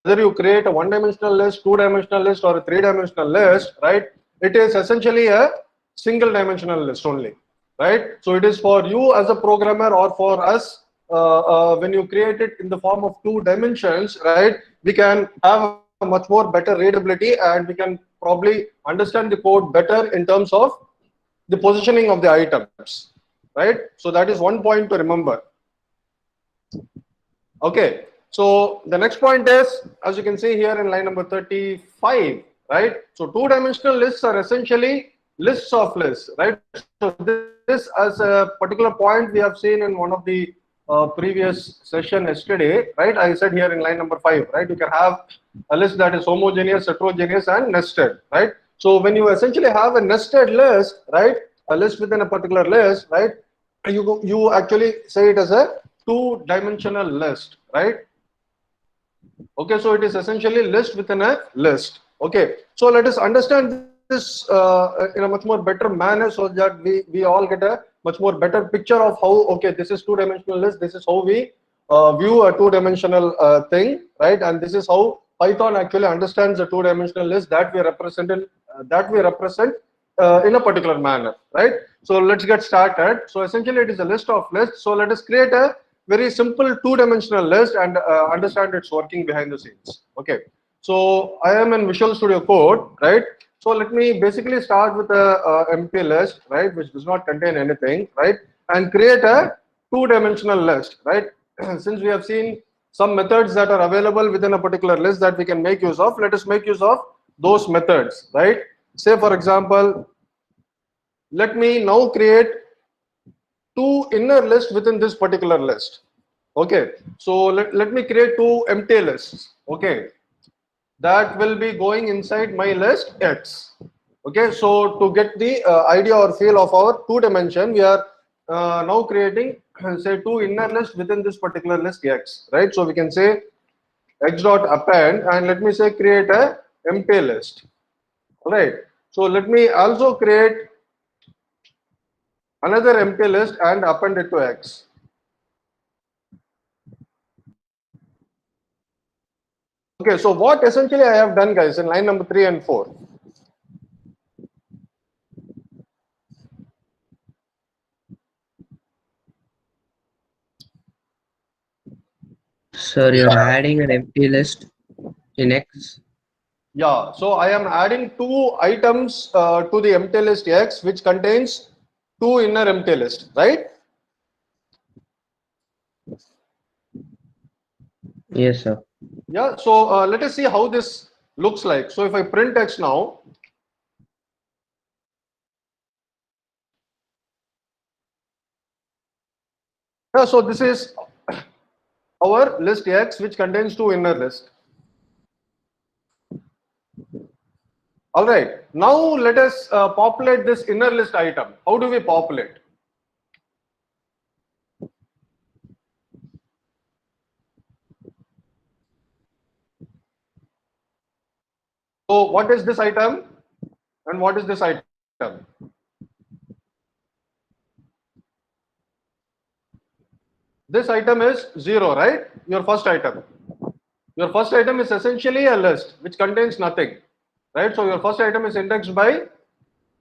whether you create a one-dimensional list, two-dimensional list, or a three-dimensional list, right? It is essentially a single-dimensional list only, right? So it is for you as a programmer or for us when you create it in the form of two dimensions, right? We can have a much more better readability and we can probably understand the code better in terms of the positioning of the items, right? So that is one point to remember. Okay, so the next point is, as you can see here in line number 35, right? So two-dimensional lists are essentially lists of lists, right? So this as a particular point we have seen in one of the previous session yesterday, right? I said here in line number 5, right? You can have a list that is homogeneous, heterogeneous, and nested, right? So when you essentially have a nested list, right? A list within a particular list, right? You actually say it as a two-dimensional list, right? Okay, so it is essentially list within a list. Okay, so let us understand this in a much more better manner so that we all get a much more better picture of how, okay, this is two-dimensional list, this is how we view a two-dimensional thing, right? And this is how Python actually understands a two-dimensional list that we represent in a particular manner, right? So let's get started. So essentially it is a list of lists. So let us create a very simple two-dimensional list and understand its working behind the scenes. Okay, so I am in Visual Studio Code, right? So let me basically start with a empty list, right, which does not contain anything, right, and create a two-dimensional list, right? Since we have seen some methods that are available within a particular list that we can make use of, let us make use of those methods, right? Say for example, let me now create two inner lists within this particular list. Okay, so let me create two empty lists, okay, that will be going inside my list X. Okay, so to get the idea or feel of our two dimension, we are now creating say two inner lists within this particular list X, right? So we can say X dot append, and let me say create a empty list. All right, so let me also create another empty list and append it to X. Okay, so what essentially I have done, guys, in line number 3 and 4. Sir, you're adding an empty list in X. Yeah, so I am adding two items to the empty list X, which contains two inner empty list, right? Yes, sir. Yeah, so let us see how this looks like. So if I print X now, yeah, so this is our list X, which contains two inner lists. All right, now let us populate this inner list item. How do we populate? So what is this item and what is this item? This item is 0, right? Your first item. Your first item is essentially a list which contains nothing, right? So your first item is indexed by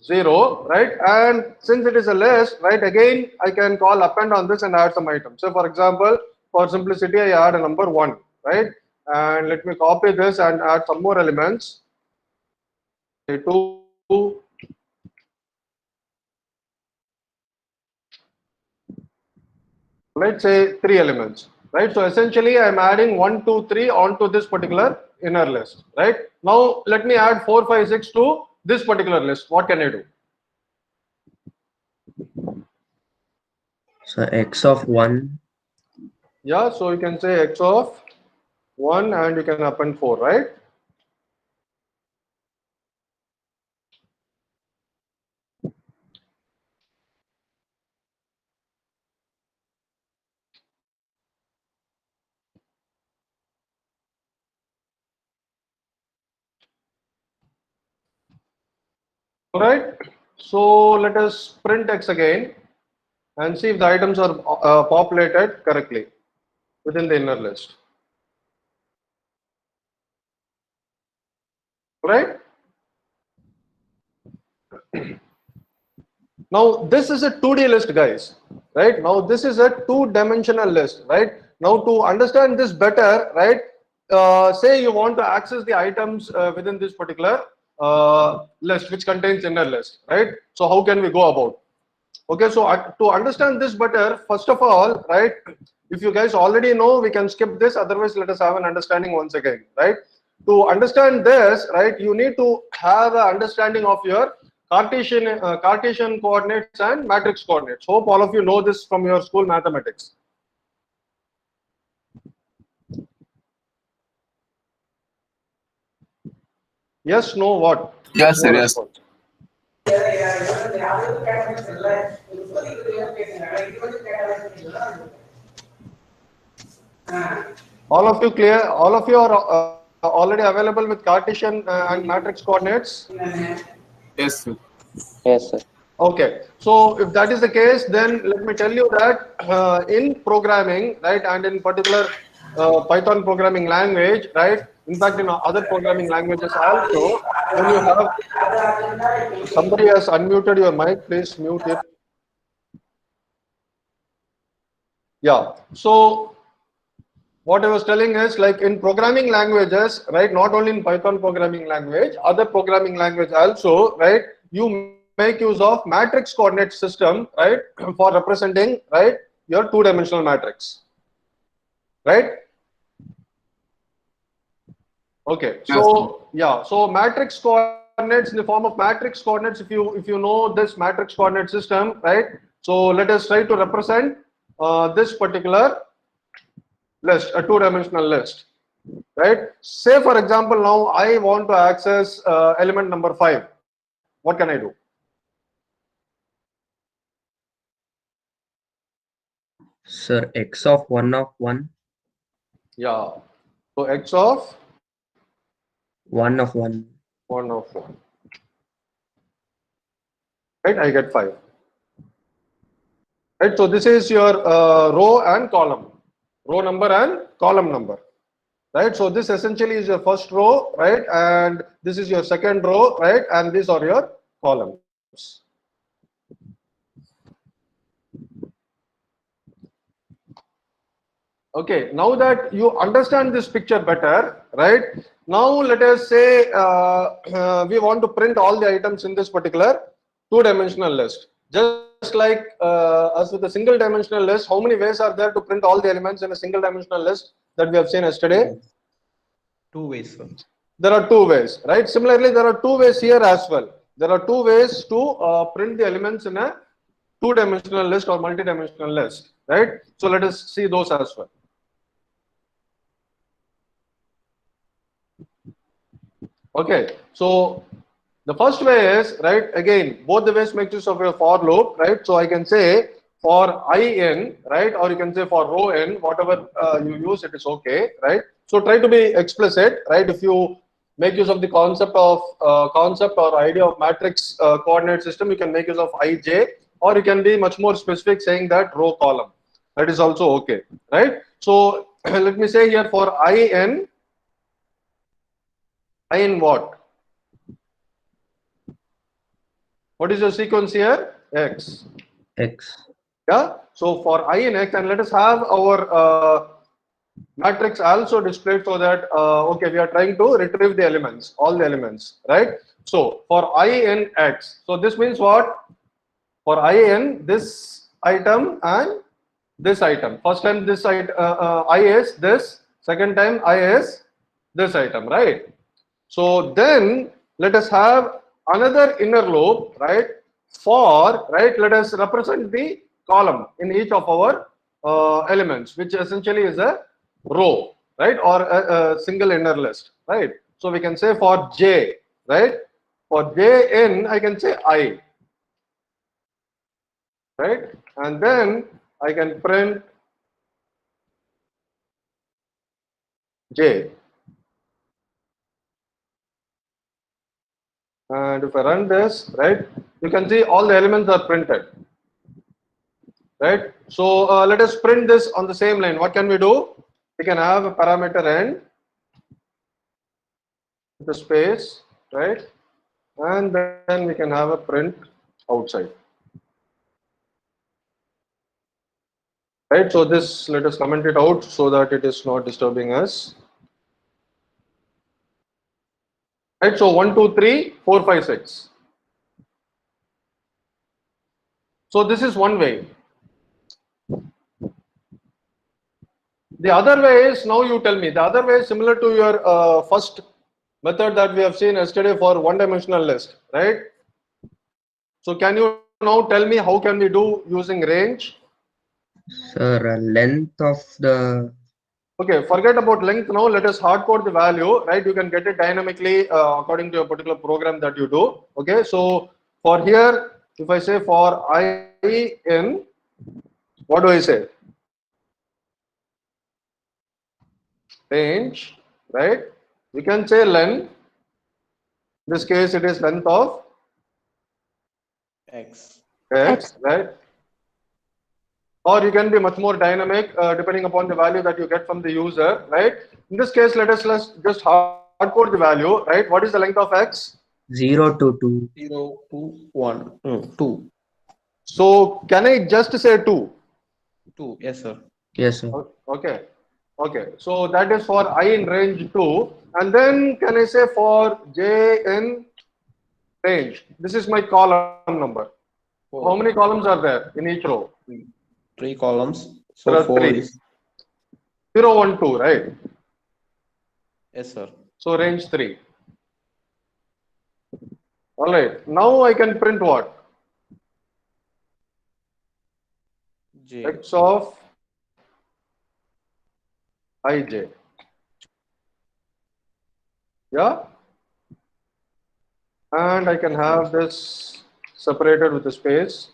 0, right? And since it is a list, right, again, I can call append on this and add some items. So for example, for simplicity, I add a number 1, right? And let me copy this and add some more elements. 2, let's say 3 elements, right? So essentially I'm adding 1, 2, 3 onto this particular inner list, right? Now let me add 4, 5, 6 to this particular list. What can I do? So X of 1. Yeah, so you can say X of 1 and you can append 4, right? All right, so let us print X again and see if the items are populated correctly within the inner list. right? Now this is a 2D list, guys, right? Now this is a two-dimensional list, right? Now to understand this better, right? Say you want to access the items within this particular list, which contains inner list, right? So how can we go about? Okay, so to understand this better, first of all, right? If you guys already know, we can skip this. Otherwise, let us have an understanding once again, right? To understand this, right, you need to have an understanding of your Cartesian coordinates and matrix coordinates. Hope all of you know this from your school mathematics. Yes, no, what? Yes, No sir. Yes. response. All of you clear? All of you are already available with Cartesian and matrix coordinates? Yes, sir. Yes, sir. Okay, so if that is the case, then let me tell you that in programming, right, and in particular Python programming language, right, in fact, in other programming languages also, when you have somebody has unmuted your mic, please mute it. Yeah, so what I was telling is like in programming languages, right, not only in Python programming language, other programming language also, right, you make use of matrix coordinate system, right, for representing, right, your two-dimensional matrix, right? Okay, Yes, sir. so yeah, so matrix coordinates in the form of matrix coordinates, if you know this matrix coordinate system, right? So let us try to represent this particular list, a two-dimensional list, right? Say for example, now I want to access element number 5. What can I do? Sir, x of 1 of 1, Yeah. So x of 1 of 1. 1 of 1. Right? I get 5. Right? So this is your row and column. Row number and column number. Right? So this essentially is your first row, right? And this is your second row, right? And these are your columns. Okay, now that you understand this picture better, right? Now let us say we want to print all the items in this particular two-dimensional list. Just like as with a single-dimensional list, how many ways are there to print all the elements in a single-dimensional list that we have seen yesterday? 2 ways, sir. There are 2 ways, right? Similarly, there are 2 ways here as well. There are 2 ways to print the elements in a two-dimensional list or multi-dimensional list, right? So let us see those as well. Okay, so the first way is, right, again, both the ways make use of a for loop, right? So I can say for I in, right, or you can say for row in, whatever you use, it is okay, right? So try to be explicit, right? If you make use of the concept or idea of matrix coordinate system, you can make use of ij, or you can be much more specific, saying that row column. That is also okay, right? So let me say here for I in what? What is your sequence here? X. X. Yeah. So for I in X, and let us have our matrix also displayed so that okay, we are trying to retrieve the elements, all the elements, right? So for I in X, so this means what? For I in this item and this item. First time this I is this. Second time I is this item, right? So then let us have another inner loop, right? For, right, let us represent the column in each of our elements, which essentially is a row, right? Or a single inner list, right? So we can say for J, right? For J in, I can say I, right? And then I can print J. And if I run this, right, you can see all the elements are printed, right? So let us print this on the same line. What can we do? We can have a parameter end with a space, right? And then we can have a print outside. Right, so this, let us comment it out so that it is not disturbing us. Right, so 1, 2, 3, 4, 5, 6. So this is one way. The other way is, now you tell me, the other way is similar to your first method that we have seen yesterday for one-dimensional list, right? So can you now tell me how can we do using range? Sir, length of the Okay, forget about length now. Let us hard code the value, right? You can get it dynamically according to a particular program that you do. Okay, so for here, if I say for I in, what do I say? Range, right? We can say len. In this case, it is length of X. x, right? Or you can be much more dynamic depending upon the value that you get from the user, right? In this case, let's just hard code the value, right? What is the length of x? 0 to 2. 0 to 1. 2. So can I just say 2? 2. Yes, sir. Yes, sir. Okay. Okay. So that is for I in range 2. And then can I say for j in range? This is my column number. Four. How many columns are there in each row? 3 columns. There So are 4 3. is. 0, 1, 2, right? Yes, sir. So range 3. All right. Now I can print what? J. X of ij. Yeah. And I can have this separated with a space.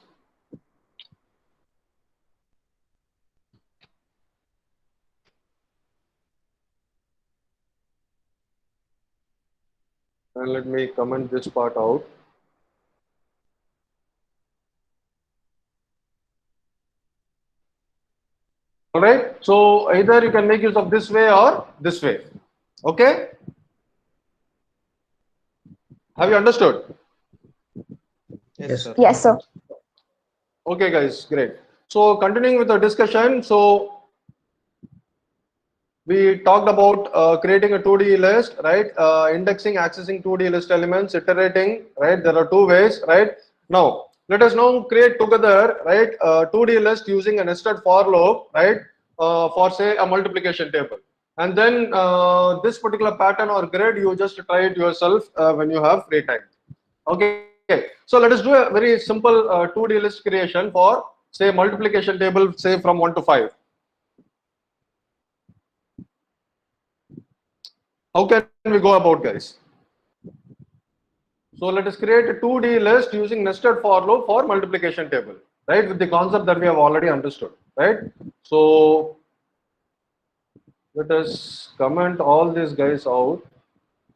And let me comment this part out. All right. So either you can make use of this way or this way. Okay. Have you understood? Yes, sir. Yes, sir. Okay, guys. Great. So continuing with the discussion. So we talked about creating a 2D list, right? Indexing, accessing 2D list elements, iterating, right? There are two ways, right? Now, let us now create together, right? 2D list using a nested for loop, right? For say a multiplication table. And then this particular pattern or grid, you just try it yourself when you have free time. Okay. So let us do a very simple 2D list creation for say multiplication table, say from 1 to 5. How can we go about, guys? So let us create a 2D list using nested for loop for multiplication table, right? With the concept that we have already understood, right? So let us comment all these guys out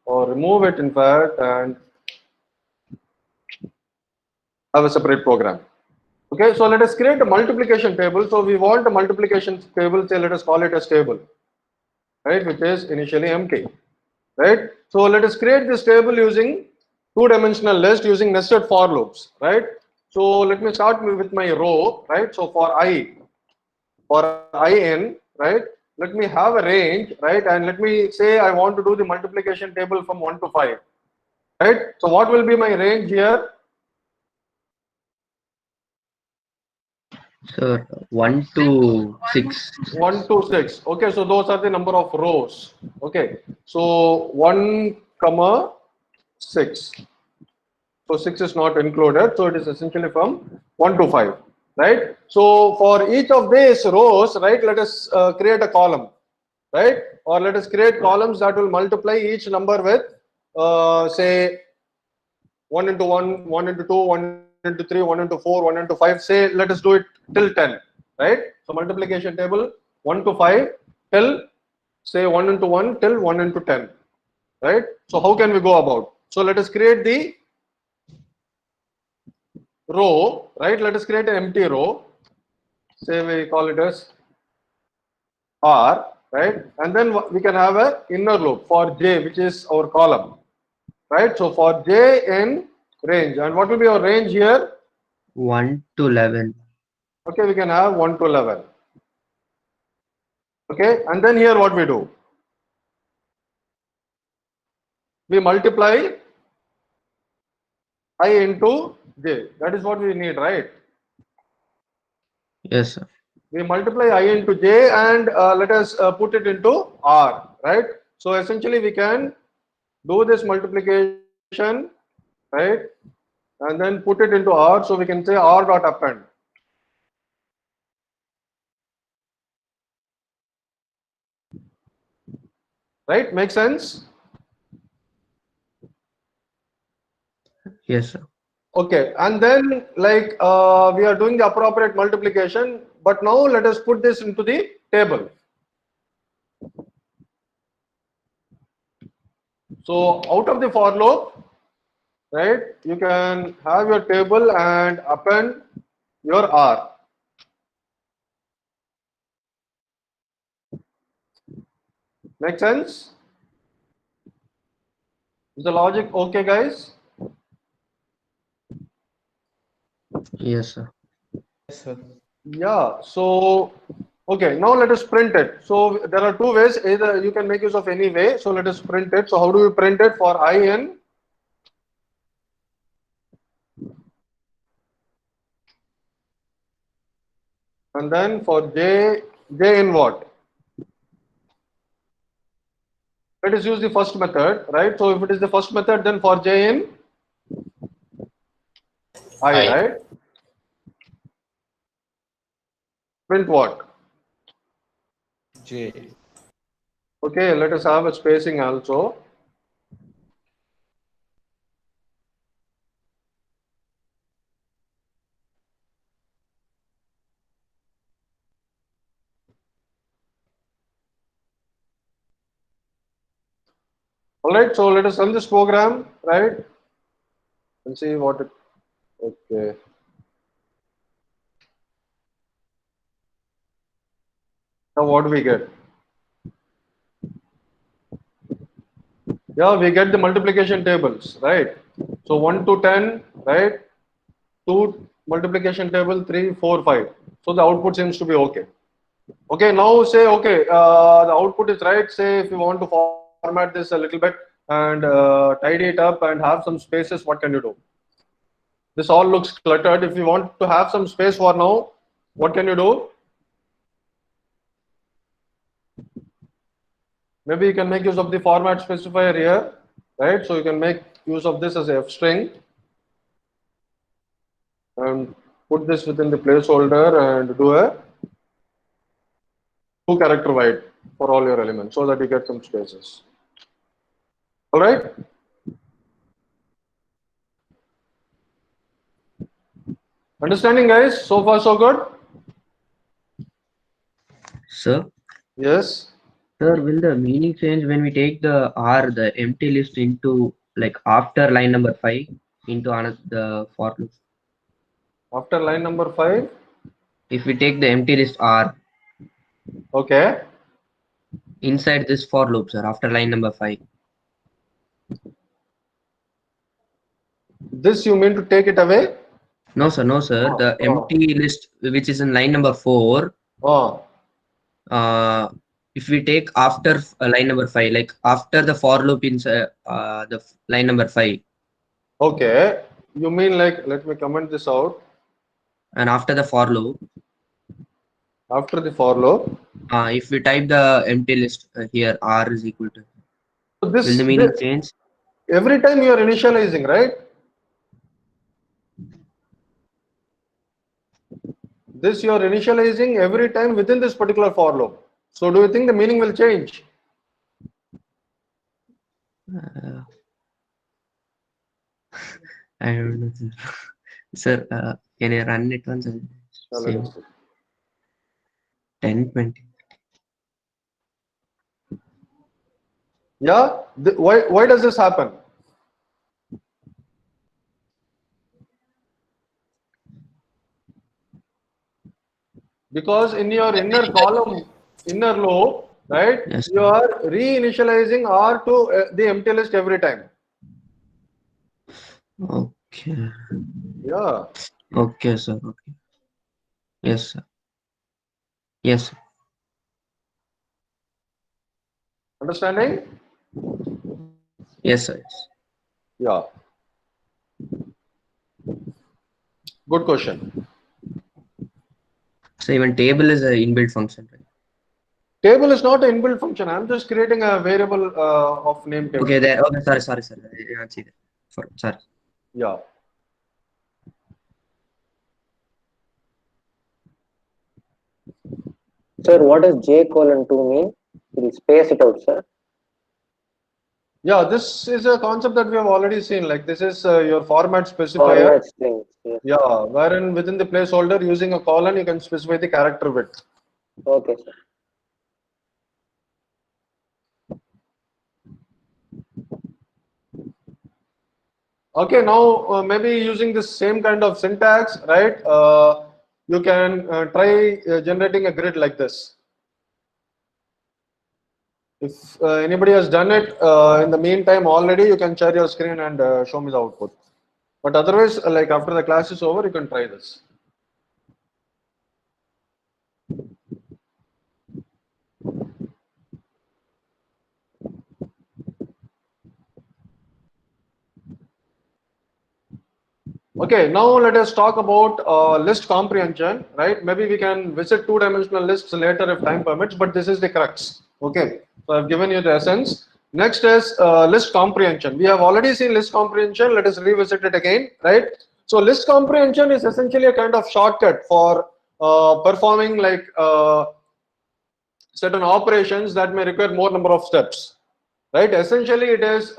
or remove it in fact and have a separate program. Okay, so let us create a multiplication table. So we want a multiplication table, say let us call it as table, right? Which is initially empty, right? So let us create this table using two-dimensional list using nested for loops, right? So let me start with my row, right? So for I in, right? Let me have a range, right? And let me say I want to do the multiplication table from 1 to 5, right? So what will be my range here? Sir, 1 to 6. 1 to 6. Okay, so those are the number of rows. Okay, so 1 comma 6. So 6 is not included. So it is essentially from 1 to 5, right? So for each of these rows, right, let us create a column, right? Or let us create columns that will multiply each number with, say, 1 into 1, 1 into 2, 1 into 3, 1 into 4, 1 into 5. Say, let us do it till 10, right? So multiplication table 1 to 5 till, say, 1 into 1 till 1 into 10, right? So how can we go about? So let us create the row, right? Let us create an empty row. Say we call it as R, right? And then we can have a inner loop for J, which is our column, right? So for j in range, and what will be your range here? 1 to 11. Okay, we can have 1 to 11. Okay, and then here what we do? We multiply I into j. That is what we need, right? Yes, sir. We multiply I into j, and let us put it into r, right? So essentially we can do this multiplication, right? And then put it into r, so we can say r dot append. Right? Make sense? Yes, sir. Okay, and then like we are doing the appropriate multiplication, but now let us put this into the table. So out of the for loop, right, you can have your table and append your r. Make sense? Is the logic okay, guys? Yes, sir. Yes, sir. Yeah, so okay, now let us print it. So there are two ways, either you can make use of any way. So let us print it. So how do we print it? For I in and then for j in what? Let us use the first method, right? So if it is the first method, then for j in I, I. right? Print what? J. Okay, let us have a spacing also. All right, so let us run this program, right? And see what it, okay. Now what do we get? Yeah, we get the multiplication tables, right? So 1 to 10, right? 2 multiplication table, 3, 4, 5. So the output seems to be okay. Okay, now say, okay, the output is right. Say if you want to format this a little bit and tidy it up and have some spaces, what can you do? This all looks cluttered. If you want to have some space for now, what can you do? Maybe you can make use of the format specifier here, right? So you can make use of this as a f string and put this within the placeholder and do a 2-character wide for all your elements so that you get some spaces. All right. Understanding, guys? So far, so good? Sir, Yes. sir, will the meaning change when we take the R, the empty list into like after line number 5 into another the for loop? After line number 5. If we take the empty list R Okay. inside this for loop, sir, after line number 5. This you mean to take it away? No, sir, no, sir. The empty list which is in line number 4, Oh. if we take after line number 5, like after the for loop in the line number 5, Okay. You mean like, let me comment this out. and after the for loop, After the for loop. if we type the empty list here, R is equal to, So will the meaning change? every time you are initializing, right? This you are initializing every time within this particular for loop. So do you think the meaning will change? I don't know, sir. Sir, can you run it once? And save 10, 20. Yeah. Why does this happen? Because in your inner column, inner loop, right? Yes, You sir. are reinitializing R to the empty list every time. Okay. Yeah. Okay, sir. Okay. Yes, sir. Yes, sir. Understanding? Yes, sir. Yes. Yeah. Good question. So even table is an inbuilt function, right? Table is not an inbuilt function. I'm just creating a variable of name Okay, table. there. Okay, sorry, sir. I see that. Sorry. Yeah. Sir, what does J:2 mean? Will space it out, sir. Yeah, this is a concept that we have already seen. Like this is your format specifier. Format strings. Yes. Yeah, wherein within the placeholder using a colon, you can specify the character width. Okay, sir. Okay, now maybe using this same kind of syntax, right? You can try generating a grid like this. If anybody has done it in the meantime already, you can share your screen and show me the output. But otherwise, like after the class is over, you can try this. Okay, now let us talk about list comprehension, right? Maybe we can visit two-dimensional lists later if time permits, but this is the crux. Okay, so I've given you the essence. Next is list comprehension. We have already seen list comprehension. Let us revisit it again, right? So list comprehension is essentially a kind of shortcut for performing like certain operations that may require more number of steps, right? Essentially, it is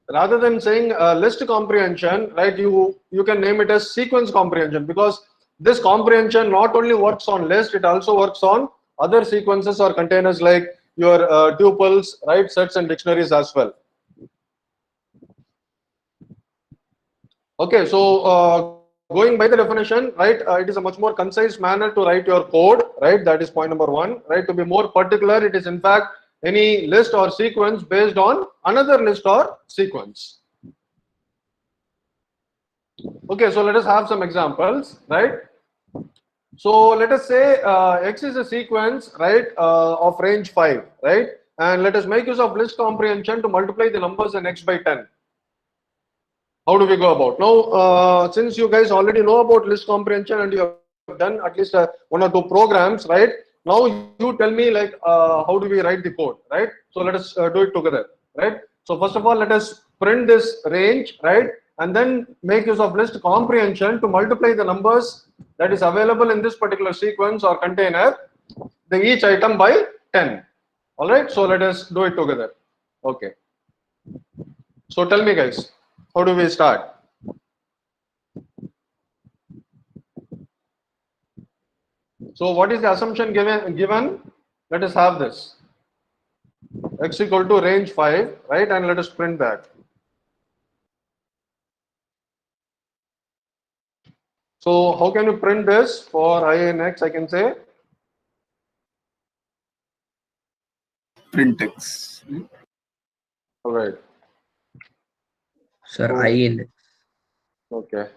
rather than saying list comprehension, right? You can name it as sequence comprehension because this comprehension not only works on list, it also works on other sequences or containers like your tuples, right? Sets and dictionaries as well. Okay, so going by the definition, right, it is a much more concise manner to write your code, right? That is point number one, right? To be more particular, it is in fact any list or sequence based on another list or sequence. Okay, so let us have some examples, right? So let us say X is a sequence, right, of range 5, right? And let us make use of list comprehension to multiply the numbers in X by 10. How do we go about? Now, since you guys already know about list comprehension and you have done at least one or two programs, right? Now you tell me like how do we write the code, right? So let us do it together, right? So first of all, let us print this range, right? And then make use of list comprehension to multiply the numbers that is available in this particular sequence or container, the each item by 10. All right. So let us do it together. Okay. So tell me guys, how do we start? So what is the assumption given? Let us have this. X equal to range 5, right? And let us print that. So how can you print this for I and X? I can say Print X. all right. Sir, So, I in okay.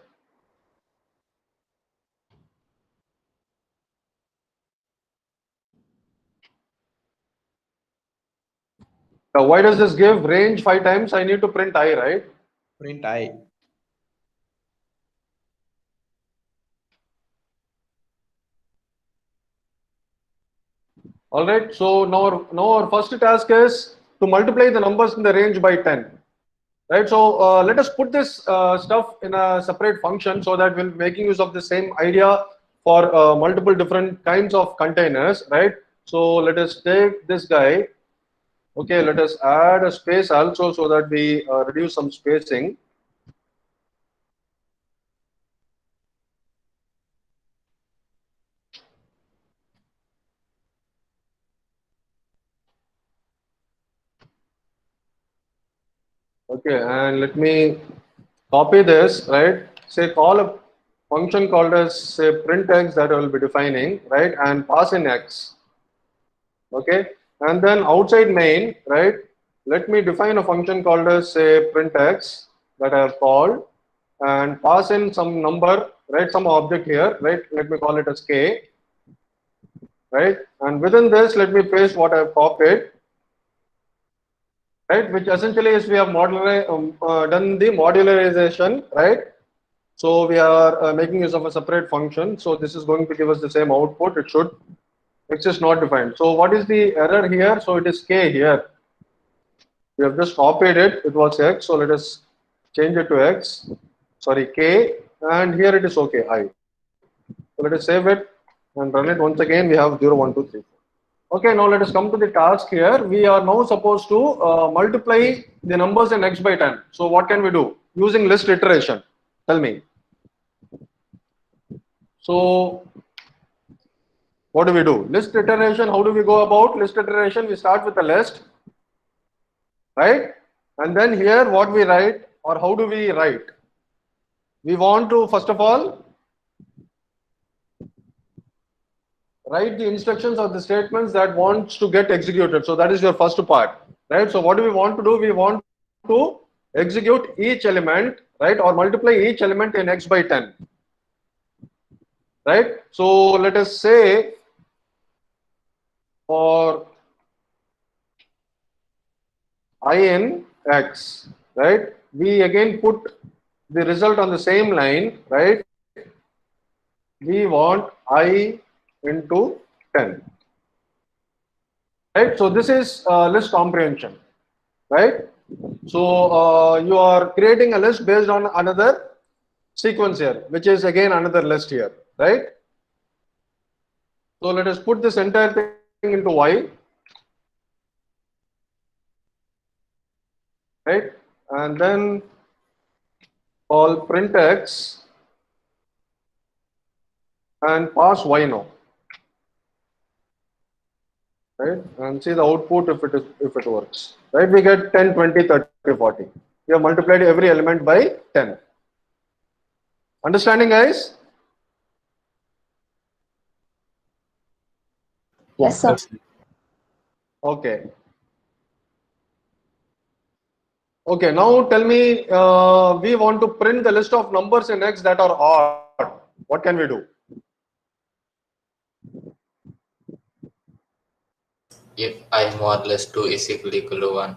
Now why does this give range 5 times? I need to print I, right? Print I. All right. So now our first task is to multiply the numbers in the range by 10. Right. So let us put this stuff in a separate function so that we'll be making use of the same idea for multiple different kinds of containers. Right. So let us take this guy. Okay. Let us add a space also so that we reduce some spacing. Okay, and let me copy this, right? Say call a function called as say print x that I will be defining, right? And pass in x. Okay, and then outside main, right? Let me define a function called as say print x that I have called and pass in some number, right? Some object here, right? Let me call it as k, right? And within this, let me paste what I have copied, right? Which essentially is we have done the modularization, right? So we are making use of a separate function. So this is going to give us the same output. It should. X is not defined. So what is the error here? So it is k here. We have just copied it. It was x. So let us change it to x. Sorry, k. And here it is okay, I. So let us save it and run it once again. We have 0, 1, 2, 3, 4. Okay, now let us come to the task here. We are now supposed to multiply the numbers in x by 10. So what can we do? Using list iteration. Tell me. So what do we do? List iteration, how do we go about list iteration? We start with a list, right? And then here what we write or how do we write? We want to first of all write the instructions or the statements that wants to get executed. So that is your first part, right? So what do we want to do? We want to execute each element, right? Or multiply each element in x by 10, right? So let us say for I in x, right? We again put the result on the same line, right? We want I into 10, right? So this is list comprehension, right? So you are creating a list based on another sequence here, which is again another list here, right? So let us put this entire thing into y, right? And then call print x and pass y now, right? And see the output if it works, right? We get 10, 20, 30, 40. We have multiplied every element by 10. Understanding, guys? Yes, sir. Okay. Okay, now tell me, we want to print the list of numbers in X that are odd. What can we do? If I more or less 2 is equal to 1.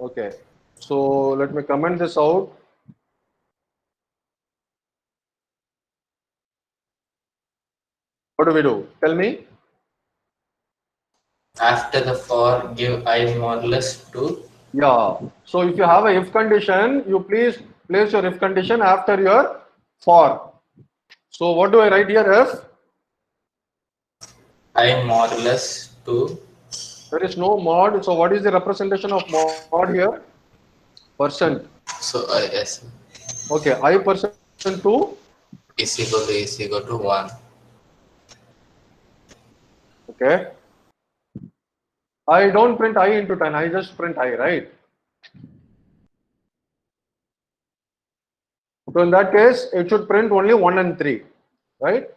Okay, so let me comment this out. What do we do? Tell me. After the for, give I more or less 2. Yeah, so if you have a if condition, you please place your if condition after your for. So what do I write here? If I more or less 2. there is no mod, so what is the representation of mod here? Percent. So yes, Okay, I percent 2. is equal to 1. Okay. I don't print I into 10, I just print I, right? So in that case, it should print only 1 and 3, right?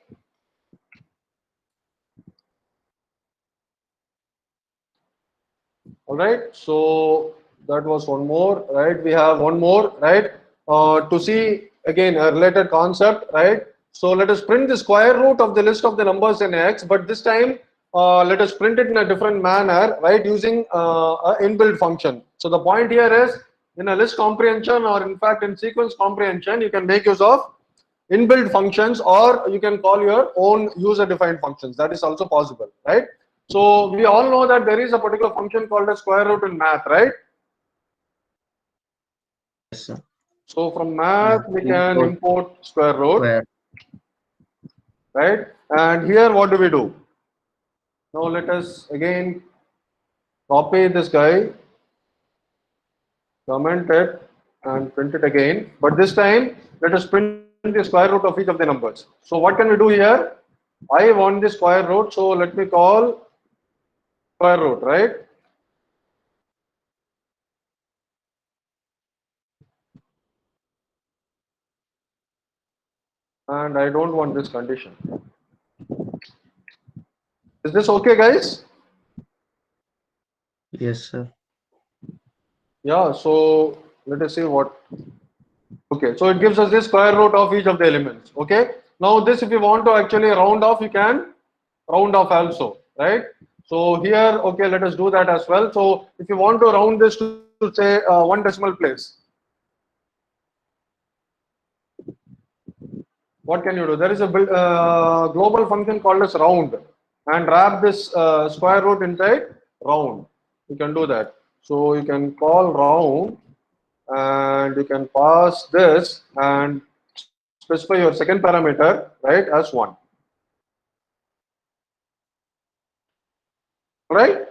All right. So that was one more, right? We have one more, right? To see again a related concept, right? So let us print the square root of the list of the numbers in X, but this time let us print it in a different manner, right? Using an inbuilt function. So the point here is in a list comprehension or in fact in sequence comprehension, you can make use of inbuilt functions or you can call your own user defined functions. That is also possible, right? So we all know that there is a particular function called a square root in math, right? Yes, sir. So from math we can import square root, Square. right? And here what do we do? Now let us again copy this guy, comment it and print it again. But this time let us print the square root of each of the numbers. So what can we do here? I want the square root, so let me call square root, right? And I don't want this condition. Is this okay, guys? Yes, sir. Yeah, so let us see what. Okay, so it gives us the square root of each of the elements. Okay, now this, if you want to actually round off, you can round off also, right? So here, okay, let us do that as well. So if you want to round this to say 1 decimal place, what can you do? There is a global function called as round, and wrap this square root inside round. You can do that. So you can call round, and you can pass this and specify your second parameter, right, as 1. Right?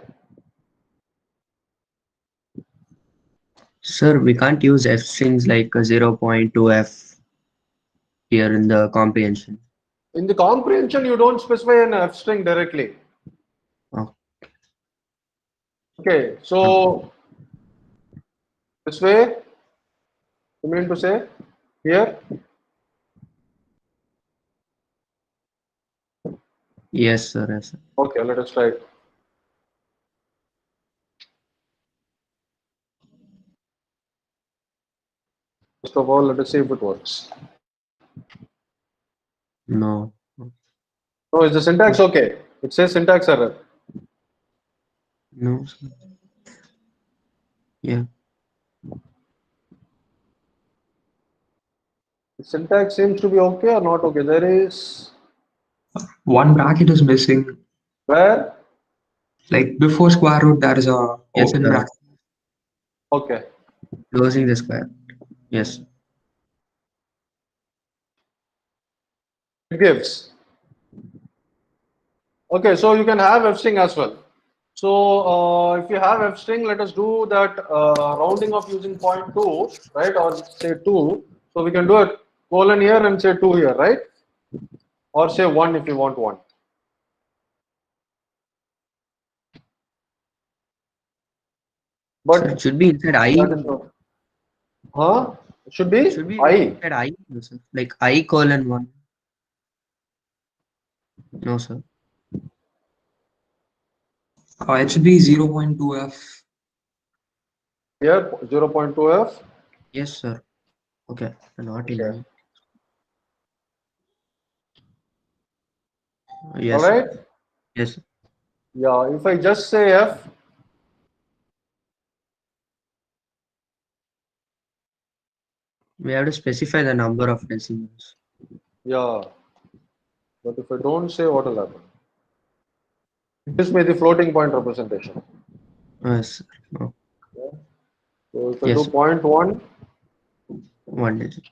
Sir, we can't use f strings like 0.2f here in the comprehension. In the comprehension, you don't specify an f string directly. Oh. Okay, so this way, you mean to say here? Yes, sir. Yes, sir. Okay, let us try it. First of all, let us see if it works. No. No, is the syntax okay? It says syntax error. No, sir. Yeah. The syntax seems to be okay or not okay. There is One bracket is missing. where? Like before square root, there is a Yes, F in sir. bracket. Okay. Closing the square. Yes. It gives. Okay, so you can have f string as well. So if you have f string, let us do that rounding off using 0.2, right, or say 2. So we can do a colon here and say 2 here, right, or say 1 if you want 1. Sir, But it should be inside I. that is not. Huh? It should be It should be I. inside I, sir. Like I:1. No, sir. It should be 0.2F. Here 0.2f. Yes, sir. Okay. Not in Okay. I. Yes, All sir. right. Yes, sir. Yeah. If I just say f, We have to specify the number of decimals. yeah. But if I don't say, what will happen? It gives me the floating point representation. Yes, sir. Oh, So if I yes, do sir. 0.1, 1 decimal.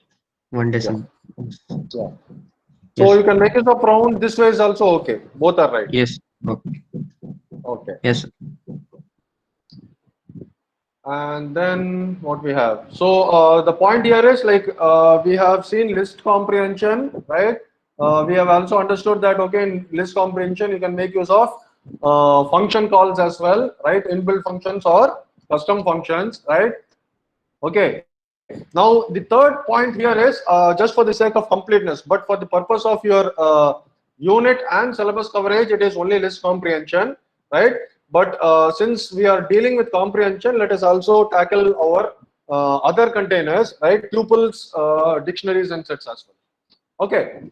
1 decimal. Yes. yeah. Yes. So you can make it up round. This way is also okay. Both are right. Yes. Okay. Okay. Yes, sir. And then what we have? So the point here is like we have seen list comprehension, right? We have also understood that okay, in list comprehension you can make use of function calls as well, right? Inbuilt functions or custom functions, right? Okay. Now the third point here is just for the sake of completeness, but for the purpose of your unit and syllabus coverage, it is only list comprehension, right? But since we are dealing with comprehension, let us also tackle our other containers, right? Tuples, dictionaries, and sets as well. Okay.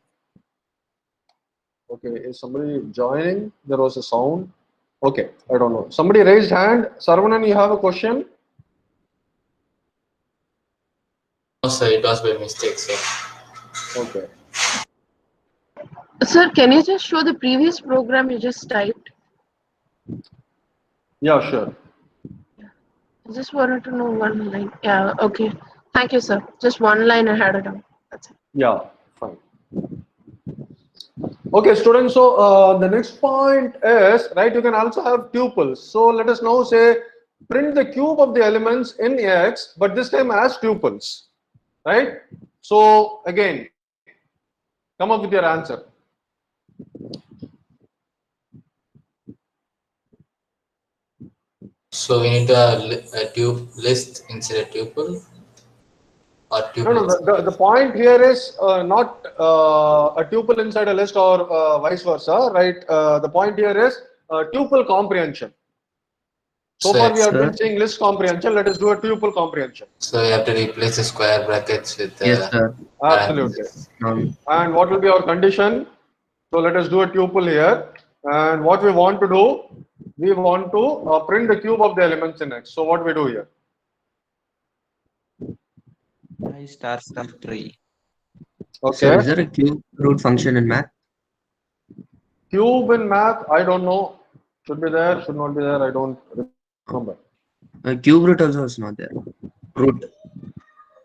Okay. Is somebody joining? There was a sound. Okay. I don't know. Somebody raised hand. Saravanan, you have a question? No, sir, it was by mistake, sir. Okay. Sir, can you just show the previous program you just typed? Yeah, sure. I just wanted to know one line. Yeah, okay. Thank you, sir. Just one line I had it down. That's it. Yeah, fine. Okay, students. So the next point is, right, you can also have tuples. So let us now say print the cube of the elements in X, but this time as tuples, right? So again, come up with your answer. So we need a list instead of tuple or tuple. No, the point here is not a tuple inside a list or vice versa, right? The point here is tuple comprehension. So So far we have Sir. been seeing list comprehension. Let us do a tuple comprehension. So you have to replace the square brackets with the Yes, sir. Absolutely. Now, And what will be our condition? So let us do a tuple here. And what we want to do, we want to print the cube of the elements in X. So what we do here? I star star 3. sir, Okay. is there a cube root function in math? Cube in math, I don't know. Should be there, should not be there. I don't remember. Cube root also is not there. Root.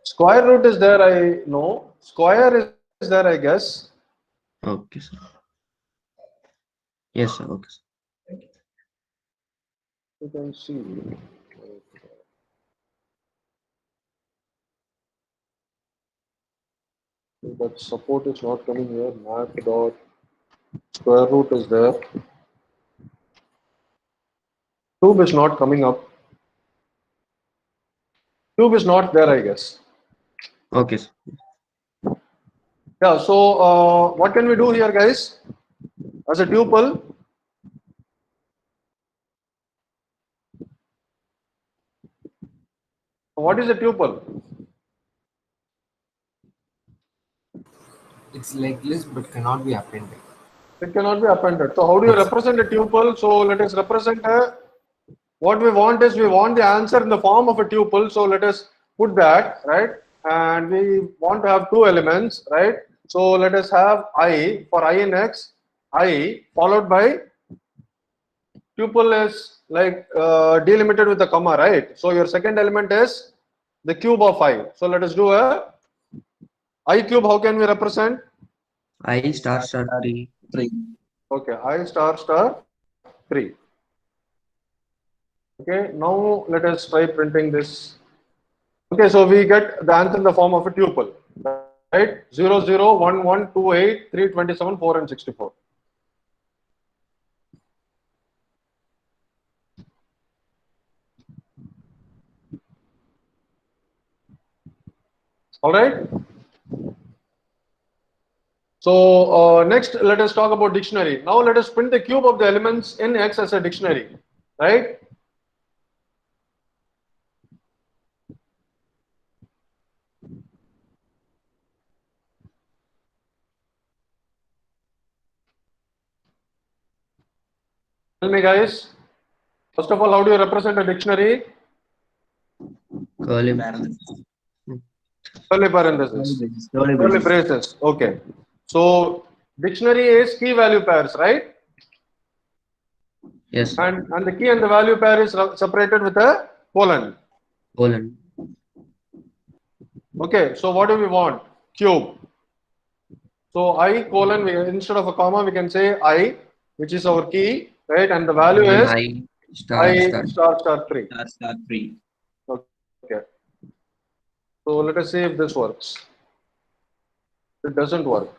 Square root is there, I know. Square is there, I guess. Okay, sir. Yes, sir. Okay, sir. You can see. But support is not coming here. Math dot square root is there. Cube is not coming up. Cube is not there, I guess. Okay, sir. Yeah, so what can we do here, guys? As a tuple, what is a tuple? It's like list but cannot be appended. It cannot be appended. So how do you represent a tuple? So let us represent what we want is we want the answer in the form of a tuple. So let us put that, right? And we want to have two elements, right? So let us have I for I in X, I followed by tuple is like delimited with a comma, right? So your second element is the cube of I. So let us do a I cube. How can we represent? I star star 3. 3. Okay, I star star 3. Okay, now let us try printing this. Okay, so we get the answer in the form of a tuple, right? 0, 0, 1, 1, 2, 8, 3, 27, 4, and 64. All right. So next, let us talk about dictionary. Now let us print the cube of the elements in X as a dictionary, right? Tell me, guys. First of all, how do you represent a dictionary? Curly. Curly parentheses. Curly Curly braces. braces. Okay. So dictionary is key value pairs, right? Yes, sir. And the key and the value pair is separated with a colon. Colon. Okay. So what do we want? Cube. So I colon, instead of a comma, we can say I, which is our key, right? And the value And then is I star I star. star 3. Star star 3. Okay. So let us see if this works. It doesn't work.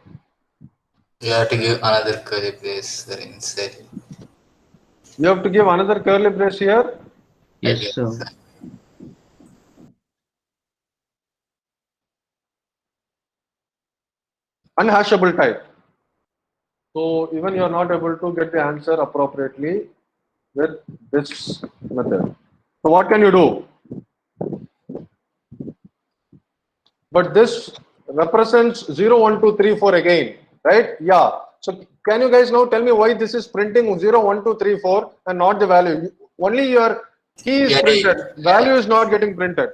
You have to give another curly brace there inside. You have to give another curly brace here. Yes, Again. sir. Unhashable type. So even you are not able to get the answer appropriately with this method. So what can you do? But this represents 0, 1, 2, 3, 4 again, right? Yeah. So can you guys now tell me why this is printing 0, 1, 2, 3, 4 and not the value? Only your key is Yeah, printed. Value is not getting printed.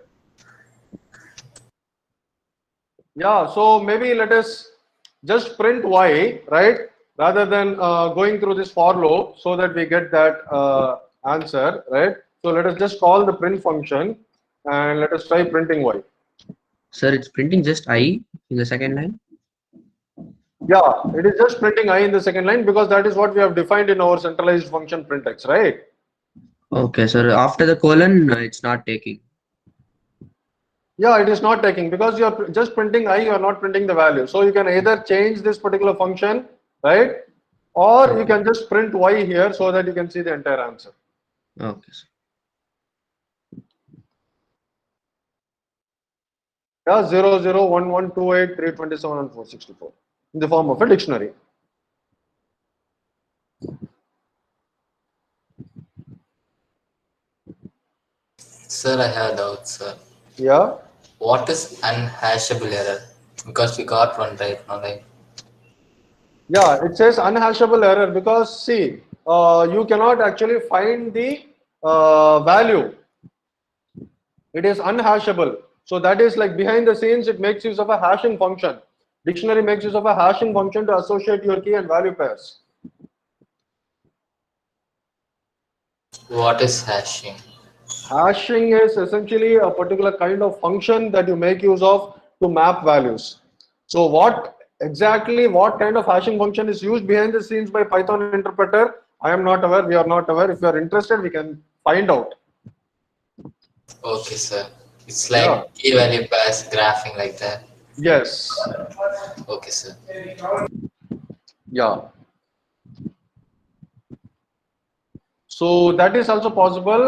Yeah. So maybe let us just print y, right? Rather than going through this for loop so that we get that answer, right? So let us just call the print function and let us try printing y. Sir, it's printing just I in the second line. Yeah, it is just printing I in the second line because that is what we have defined in our centralized function printx, right? Okay, sir. After the colon, it's not taking. Yeah, it is not taking because you are just printing I, you are not printing the value. So you can either change this particular function, right? Or you can just print y here so that you can see the entire answer. Okay, sir. Yeah, 0, 0, 1, 1, 2, 8, 3, 27, and 464 in the form of a dictionary. Sir, I have a doubt, sir. Yeah. What is unhashable error? Because we got one right now, like Yeah, it says unhashable error because see, you cannot actually find the value. It is unhashable. So that is like behind the scenes, it makes use of a hashing function. Dictionary makes use of a hashing function to associate your key and value pairs. what is hashing? Hashing is essentially a particular kind of function that you make use of to map values. So what kind of hashing function is used behind the scenes by Python interpreter? I am not aware, we are not aware. If you are interested, we can find out. Okay, sir. It's Yeah. like key value pairs graphing like that. Yes. Okay, sir. Yeah. So that is also possible.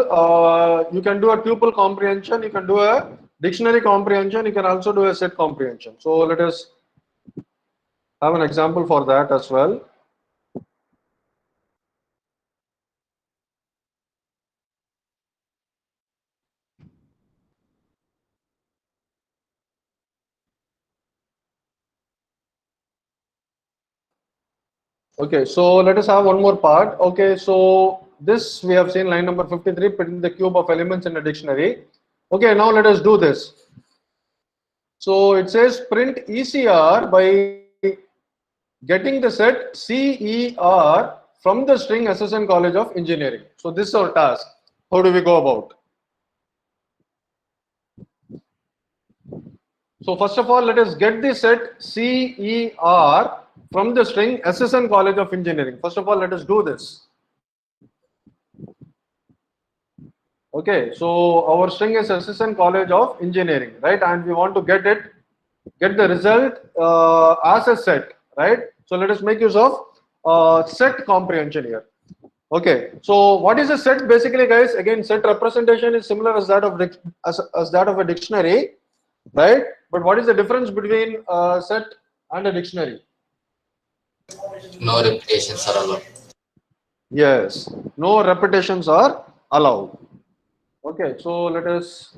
You can do a tuple comprehension, you can do a dictionary comprehension, you can also do a set comprehension. So let us have an example for that as well. Okay, so let us have one more part. Okay, so this we have seen line number 53, putting the cube of elements in a dictionary. Okay, now let us do this. So it says print ECR by getting the set CER from the string SSN College of Engineering. So this is our task. How do we go about? So first of all, let us get the set CER from the string SSN College of Engineering. First of all, let us do this. Okay, so our string is SSN College of Engineering, right? And we want to get the result as a set, right? So let us make use of set comprehension here. Okay, so what is a set basically, guys? Again, set representation is similar as that of as that of a dictionary, right? But what is the difference between a set and a dictionary? No repetitions are allowed. Yes, no repetitions are allowed. Okay, so let us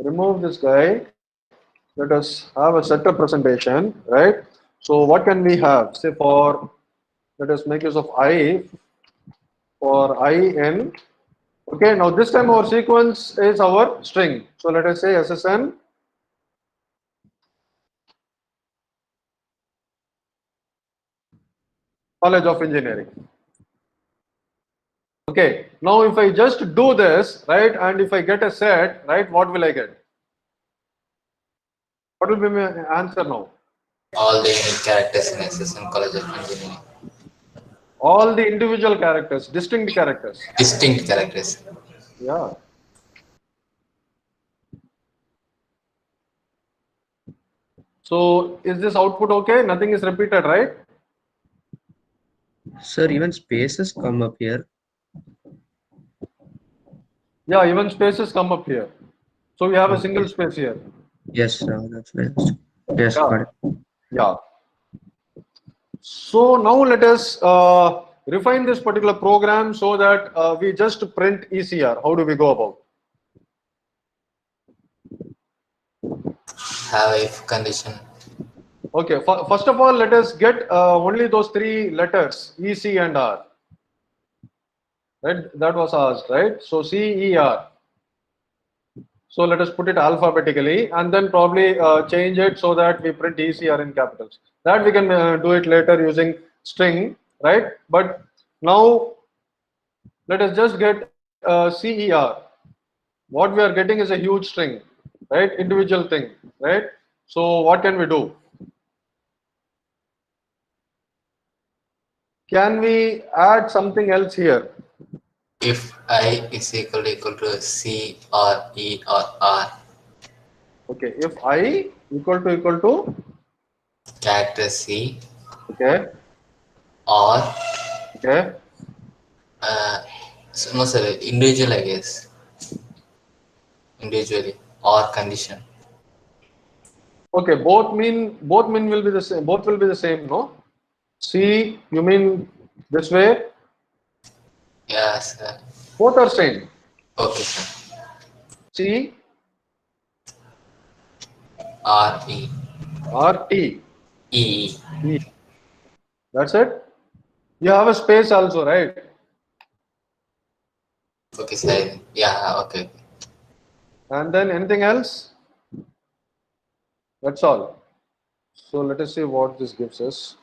remove this guy. Let us have a set representation, right? So what can we have? Say for, let us make use of I for in. Okay, now this time our sequence is our string. So let us say SSN College of Engineering. Okay, now if I just do this, right, and if I get a set, right, what will I get? What will be my answer now? All the unique characters in SSN College of Engineering. All the individual characters, distinct characters. Distinct characters. Yeah. So is this output okay? Nothing is repeated, right? Sir, even spaces come up here. Yeah, even spaces come up here. So we have a Okay. single space here. Yes, that's nice. Yes, Yeah. got it. Yeah. So now let us refine this particular program so that we just print ECR. How do we go about? Have if condition. Okay, first of all, let us get only those three letters, E, C, and R. Right, that was asked, right? So C, E, R. So let us put it alphabetically and then probably change it so that we print ECR in capitals. That we can do it later using string, right? But now let us just get CER. What we are getting is a huge string, right? Individual thing, right? So what can we do? Can we add something else here? If I is equal to C or E or R. Okay, if I equal to Character C okay, or okay, so no sir, individual I guess. Individually or condition. okay. Both mean will be the same. Both will be the same, no? C, you mean this way? Yeah, sir. Both are same. Okay, sir. C R E or T? E. E. That's it. You have a space also, right? Okay, sir. Yeah. Okay. And then anything else? That's all. So let us see what this gives us.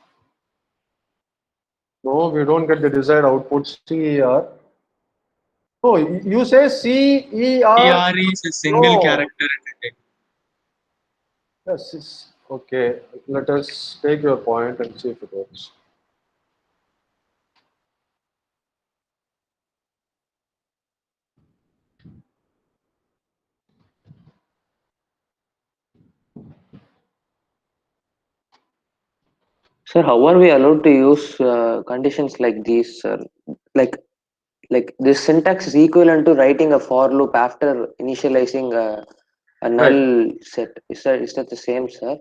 No, we don't get the desired output CER. Oh, you say CER? ER is a single No. character edited. Yes, okay. Let us take your point and see if it works. Sir, how are we allowed to use conditions like these, sir? Like, like this syntax is equivalent to writing a for loop after initializing a Right. null set. Is that the same, sir?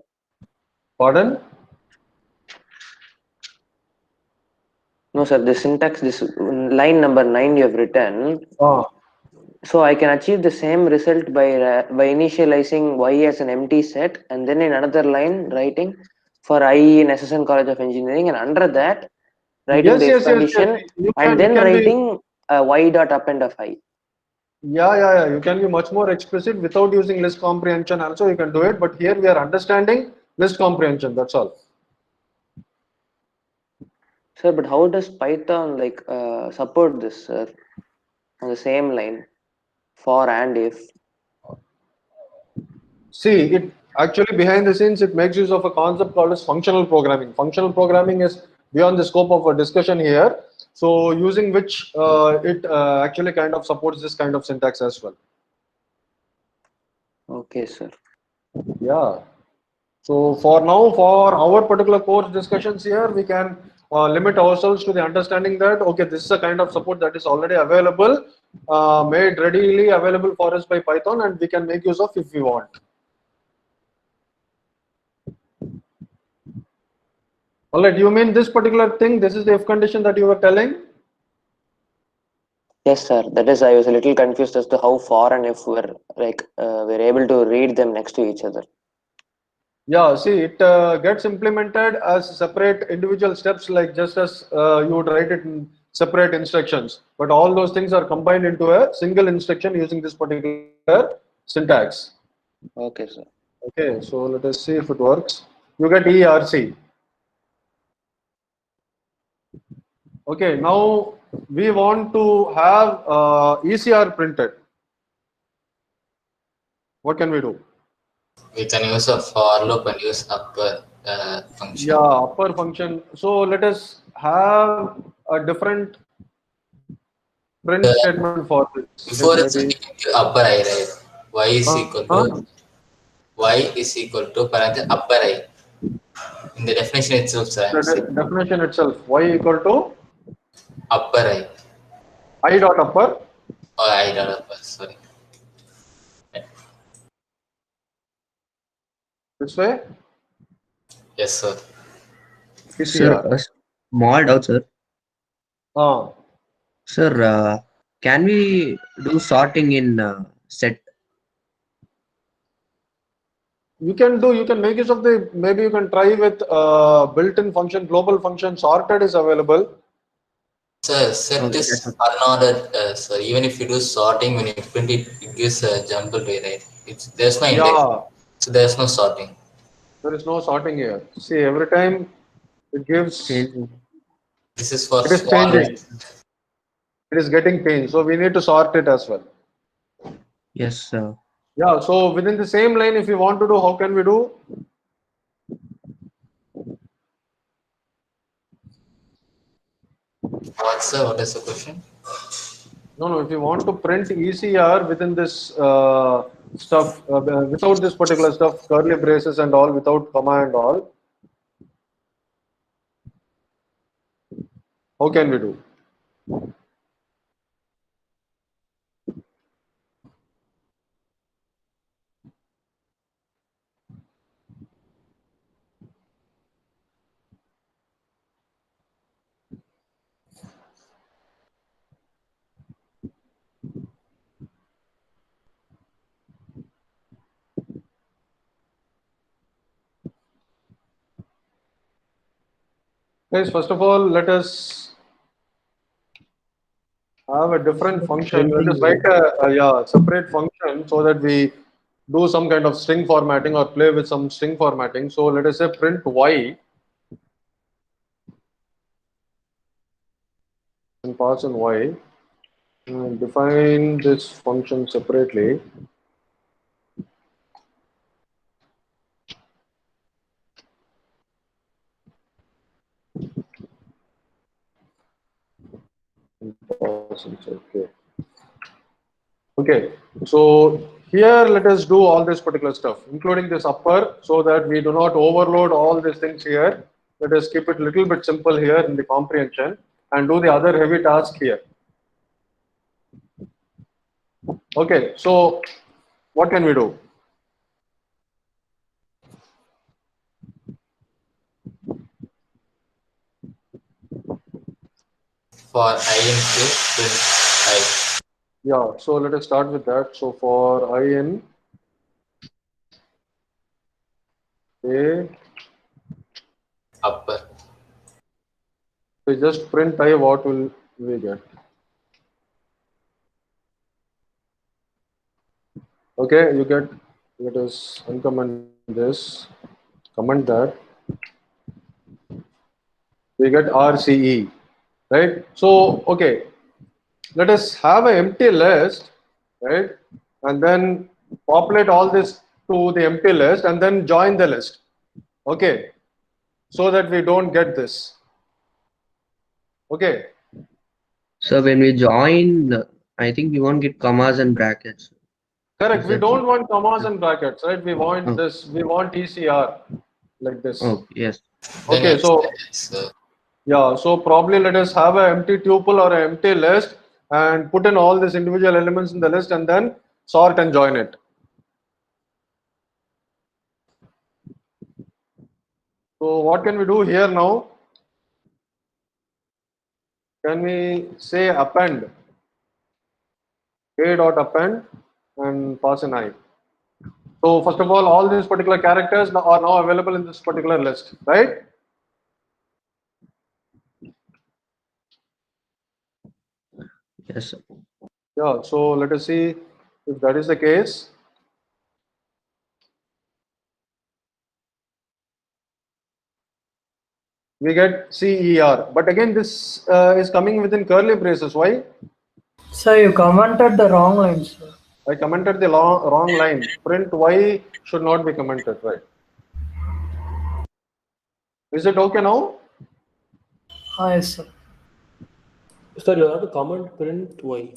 Pardon? No, sir. The syntax, this line number 9 you have written. Ah, So I can achieve the same result by initializing y as an empty set, and then in another line writing for I in SSN College of Engineering, and under that writing yes, the if yes, yes, yes. condition, You and can, it then can be, writing y dot append of I. yeah. You can be much more explicit without using list comprehension. Also, you can do it. But here we are understanding list comprehension. That's all. Sir, but how does Python like support this, sir? On the same line, for and if. See, it actually behind the scenes, it makes use of a concept called as functional programming. Functional programming is beyond the scope of our discussion here. So, using which it actually kind of supports this kind of syntax as well. Okay, sir. Yeah. So, for now, for our particular course discussions here, we can limit ourselves to the understanding that, okay, this is a kind of support that is already available, made readily available for us by Python, and we can make use of if we want. All right, you mean this particular thing? This is the if condition that you were telling? Yes, sir. That is, I was a little confused as to how for and if we're able to read them next to each other. Yeah, see, it gets implemented as separate individual steps, like just as you would write it in separate instructions. But all those things are combined into a single instruction using this particular syntax. Okay, sir. Okay, so let us see if it works. You get ERC. Okay, now we want to have ECR printed. What can we do? We can use a for loop and use upper function. Yeah, upper function. So let us have a different print statement for this. Before it's Maybe upper I, right? Y is equal to huh? parenthesis upper I. In the definition itself, sir, I'm The saying definition itself, y equal to upper I I dot upper. or I dot upper. Sorry. This way, Yes, sir. Sir, ECR. a small doubt, sir. Uh, Sir, can we do sorting in set? you can make use of the, maybe you can try with built-in function, global function sorted is available. Sir, set Okay, is that's okay. unordered. Sir, even if you do sorting, when you print it, it gives a jumbled way, right? There's no index, Yeah, so there's no sorting. there is no sorting here. See, every time it gives, Changing. This is for it is small. changing. It is getting changed. So we need to sort it as well. Yes, sir. Yeah, so within the same line, if you want to do, how can we do? What is the question? No, if you want to print ECR within this stuff, without this particular stuff, curly braces and all, without comma and all, how can we do? Guys, first of all, let us have a different function. Let us write a separate function so that we do some kind of string formatting or play with some string formatting. So let us say print y and pass in y and define this function separately. Okay. Okay. So here let us do all this particular stuff, including this upper, so that we do not overload all these things here. Let us keep it a little bit simple here in the comprehension and do the other heavy task here. Okay. So what can we do? For I in Q, print I. Yeah, so let us start with that. So for I in A, Upper. we just print I, what will we get? Okay, you get, let us uncomment this, comment that, we get RCE, right? So, okay, let us have an empty list, right? And then populate all this to the empty list and then join the list, okay? So that we don't get this, okay? So when we join, I think we won't get commas and brackets. Correct. Is We that don't want commas and brackets, right? We want Oh, this. We want ECR like this. oh yes. Then Okay. So it's yeah. So probably let us have an empty tuple or an empty list and put in all these individual elements in the list and then sort and join it. So what can we do here now? Can we say append a dot append and pass an I? So first of all these particular characters are now available in this particular list, right? Yes, sir. Yeah. So let us see if that is the case. We get CER, but again this is coming within curly braces. Why? Sir, you commented the wrong line, sir. I commented the wrong line. Print Y should not be commented, right? Is it okay now? Yes, sir. Sir, you have to comment print y.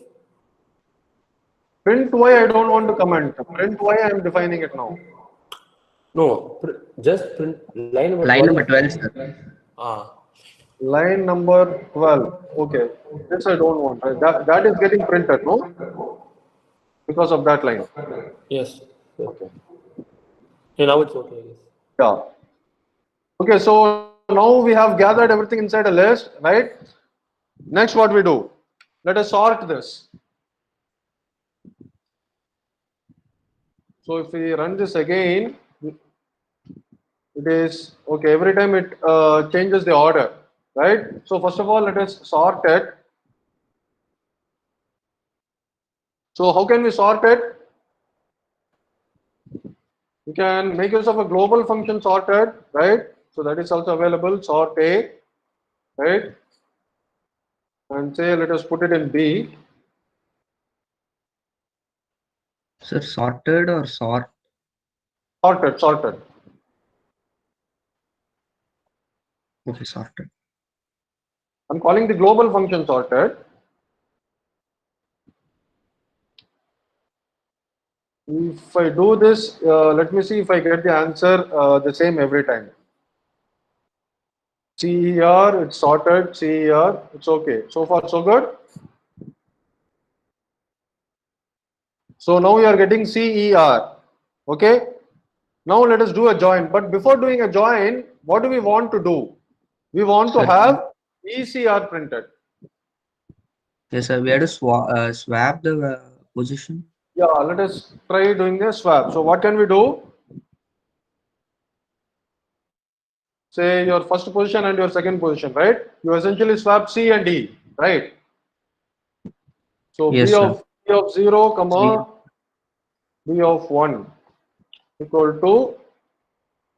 Print Y I don't want to comment. Print Y I am defining it now. No, just print line number Line 12. number 12, sir. Ah, Line number 12. Okay. This I don't want. That is getting printed, no? Because of that line. yes. Sir. Okay. Yeah, now it's okay, I guess. Yeah. Okay, so now we have gathered everything inside a list, right? Next, what we do? Let us sort this. So if we run this again, it is okay. Every time it changes the order, right? So first of all, let us sort it. So how can we sort it? You can make use of a global function sorted, right? So that is also available. Sort A, right? And say let us put it in B. Sir, sorted or sort? Sorted, sorted. Okay, sorted. I'm calling the global function sorted. If I do this, let me see if I get the answer the same every time. CER, it's sorted, CER, it's okay. So far, so good. So now we are getting CER. Okay. Now let us do a join. But before doing a join, what do we want to do? We want to Sir, have ECR printed. yes, sir. We have to swap the position. Yeah, let us try doing a swap. So what can we do? say your first position and your second position, right? You essentially swap C and E, right? So Yes, sir. B of 0, comma, 0. B of 1 equal to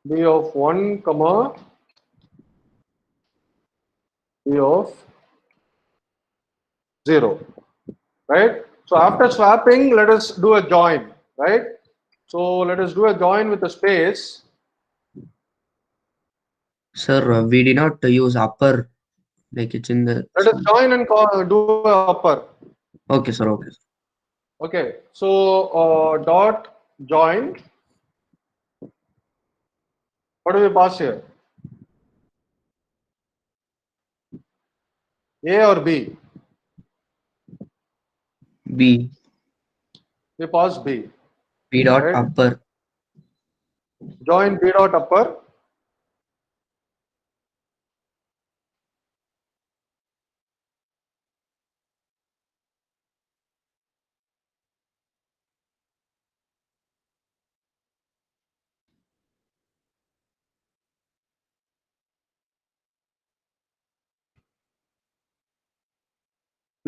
B of 1, comma, B of 0, right? So after swapping, let us do a join, right? So let us do a join with a space. Sir, we did not use upper, like it's in the. Let us join and do a upper. Okay, sir. Okay. Okay, so dot join. What do we pass here? A or B? B. We pass B. B dot Right? upper. Join B dot upper.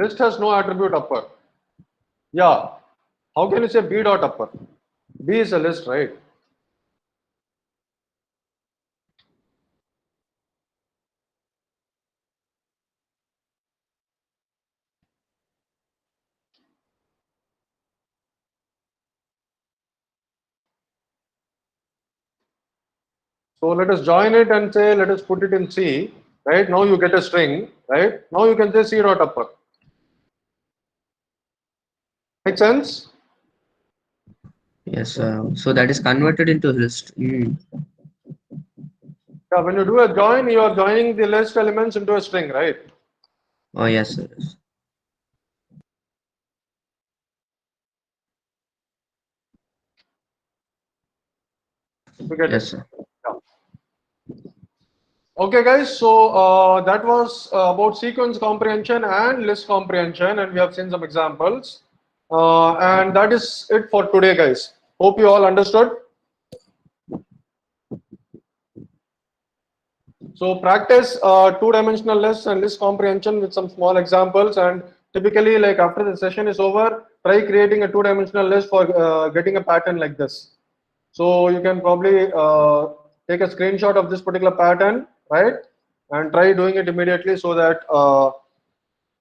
List has no attribute upper. Yeah. How can you say B dot upper? B is a list, right? So let us join it and say, let us put it in C, right? Now you get a string, right? Now you can say C dot upper. Make sense? Yes, so that is converted into list. Yeah, when you do a join, you are joining the list elements into a string, right? Oh, yes, sir. Yes. You get Yes, it. sir. Yeah. Okay, guys. So that was about sequence comprehension and list comprehension, and we have seen some examples. And that is it for today, guys. Hope you all understood. So practice two-dimensional lists and list comprehension with some small examples, and typically, like after the session is over, try creating a two-dimensional list for getting a pattern like this. So you can probably take a screenshot of this particular pattern, right? And try doing it immediately so that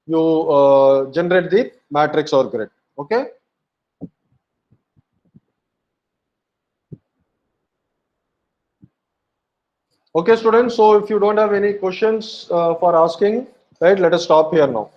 you generate the matrix or grid. Okay. Okay, students. So if you don't have any questions for asking, right, let us stop here now.